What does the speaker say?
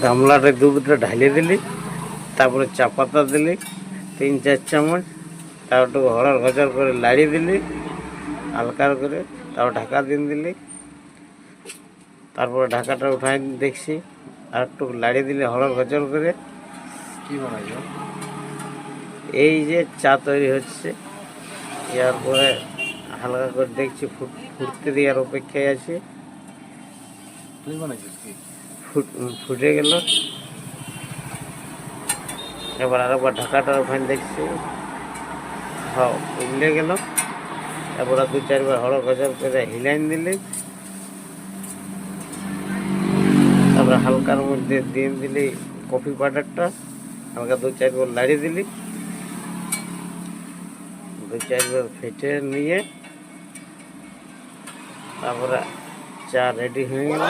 গামলাটা দুধটা ঢালিয়ে দিলি, তারপরে চা পাতা দিলি 3-4 চামচ, তারপর একটু হড়ার ঘচর করে লাড়িয়ে দিলি হালকা করে, তারপর ঢাকা দিলি। তারপরে ঢাকাটা উঠাই দেখছি, আর একটু লাড়িয়ে দিলে হড়ার ঘচর করে। কি বানাইছ? এই যে চা তৈরি হচ্ছে, ইয়ার পরে হালকা করে দেখছি ফুটতে দেওয়ার অপেক্ষায় আছে। তুই বানাইছিস কি? ফুটে গেল, এবার আরেকবার ঢাকাটা ওখানে দেখছি, হ্যাঁ উবলে গেল। এবার 2-4 বার হড় গজল করে হিলাইন দিলে, তারপরে হালকার মধ্যে দিয়ে দিলি কফি পাউডারটা, হালকা 2-4 বার লাড়িয়ে দিলি, 2-4 বার ফেটে নিয়ে তারপরে চা রেডি হয়ে গেল।